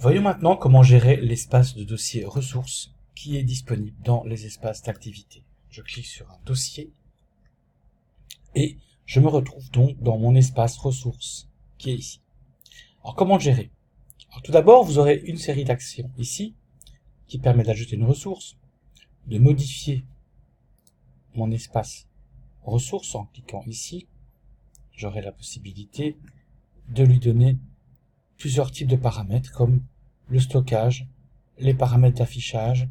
Voyons maintenant comment gérer l'espace de dossier ressources qui est disponible dans les espaces d'activité. Je clique sur un dossier et je me retrouve donc dans mon espace ressources qui est ici. Alors comment le gérer? Alors, tout d'abord, vous aurez une série d'actions ici qui permet d'ajouter une ressource, de modifier mon espace ressources en cliquant ici. J'aurai la possibilité de lui donner plusieurs types de paramètres comme le stockage, les paramètres d'affichage,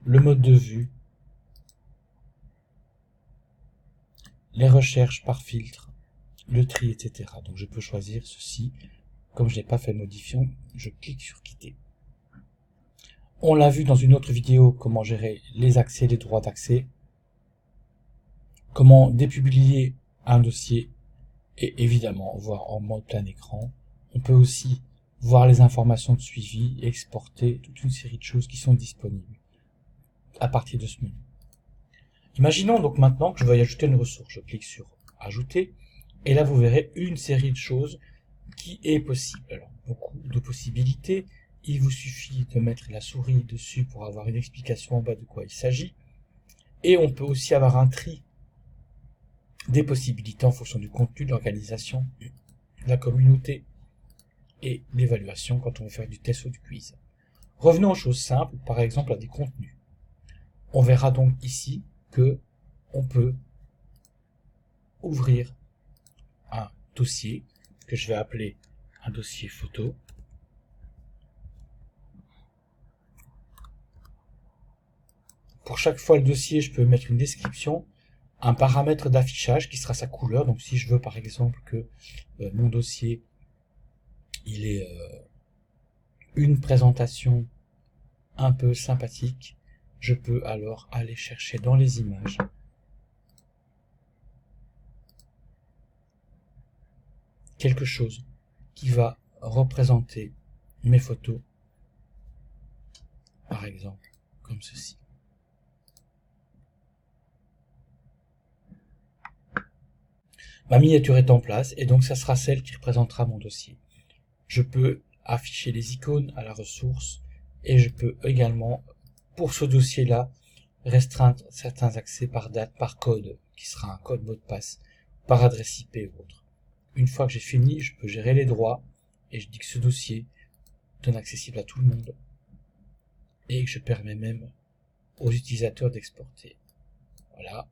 le mode de vue, les recherches par filtre, le tri, etc. Donc je peux choisir ceci. Comme je n'ai pas fait de modification, je clique sur quitter. On l'a vu dans une autre vidéo comment gérer les accès, les droits d'accès, comment dépublier un dossier et évidemment voir en mode plein écran. On peut aussi voir les informations de suivi, exporter toute une série de choses qui sont disponibles à partir de ce menu. Imaginons donc maintenant que je veuille ajouter une ressource. Je clique sur ajouter et là vous verrez une série de choses qui est possible. Alors beaucoup de possibilités. Il vous suffit de mettre la souris dessus pour avoir une explication en bas de quoi il s'agit. Et on peut aussi avoir un tri des possibilités en fonction du contenu, de l'organisation, de la communauté et l'évaluation quand on veut faire du test ou du quiz. Revenons aux choses simples, par exemple à des contenus. On verra donc ici que on peut ouvrir un dossier que je vais appeler un dossier photo. Pour chaque fois le dossier, je peux mettre une description, un paramètre d'affichage qui sera sa couleur. Donc si je veux par exemple que mon dossier il ait une présentation un peu sympathique, je peux alors aller chercher dans les images quelque chose qui va représenter mes photos, par exemple comme ceci. Ma miniature est en place et donc ça sera celle qui représentera mon dossier. Je peux afficher les icônes à la ressource et je peux également, pour ce dossier-là, restreindre certains accès par date, par code, qui sera un code mot de passe, par adresse IP ou autre. Une fois que j'ai fini, je peux gérer les droits et je dis que ce dossier est accessible à tout le monde et que je permets même aux utilisateurs d'exporter. Voilà.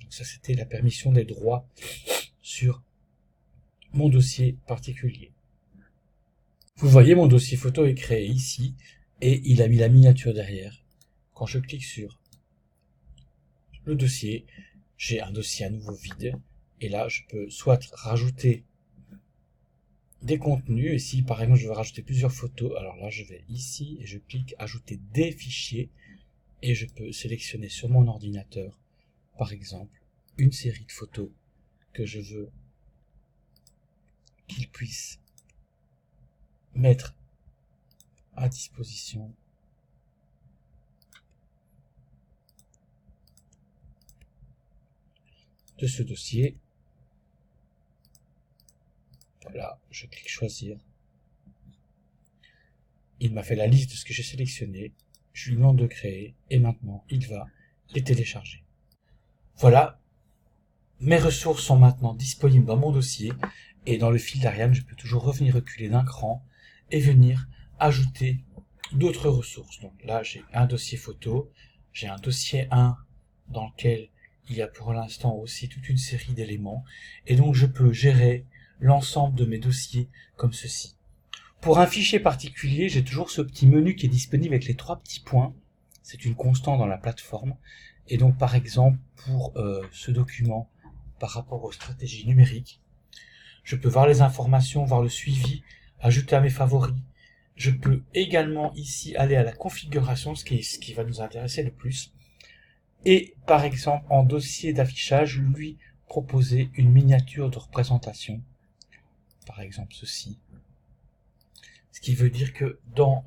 Donc ça, c'était la permission des droits sur mon dossier particulier. Vous voyez, mon dossier photo est créé ici et il a mis la miniature derrière. Quand je clique sur le dossier, j'ai un dossier à nouveau vide et là je peux soit rajouter des contenus et si par exemple je veux rajouter plusieurs photos, alors là je vais ici et je clique ajouter des fichiers et je peux sélectionner sur mon ordinateur par exemple une série de photos que je veux qu'il puisse mettre à disposition de ce dossier. Voilà, je clique choisir. Il m'a fait la liste de ce que j'ai sélectionné. Je lui demande de créer et maintenant il va les télécharger. Voilà, mes ressources sont maintenant disponibles dans mon dossier et dans le fil d'Ariane, je peux toujours revenir reculer d'un cran et venir ajouter d'autres ressources. Donc là, j'ai un dossier photo, j'ai un dossier 1 dans lequel il y a pour l'instant aussi toute une série d'éléments et donc je peux gérer l'ensemble de mes dossiers comme ceci. Pour un fichier particulier, j'ai toujours ce petit menu qui est disponible avec les 3 petits points. C'est une constante dans la plateforme. Et donc par exemple, pour ce document par rapport aux stratégies numériques, je peux voir les informations, voir le suivi, ajouter à mes favoris. Je peux également ici aller à la configuration, ce qui va nous intéresser le plus. Et par exemple, en dossier d'affichage, lui proposer une miniature de représentation. Par exemple ceci. Ce qui veut dire que dans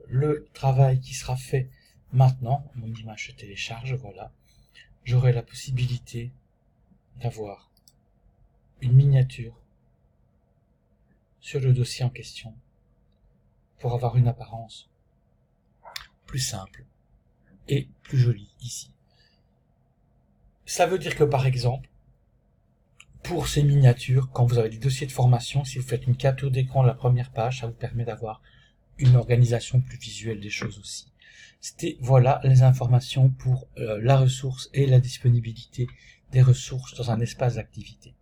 le travail qui sera fait maintenant, mon image se télécharge, voilà, j'aurai la possibilité d'avoir une miniature sur le dossier en question pour avoir une apparence plus simple et plus jolie ici. Ça veut dire que par exemple, pour ces miniatures, quand vous avez des dossiers de formation, si vous faites une capture d'écran de la première page, ça vous permet d'avoir une organisation plus visuelle des choses aussi. C'était, voilà, les informations pour la ressource et la disponibilité des ressources dans un espace d'activité.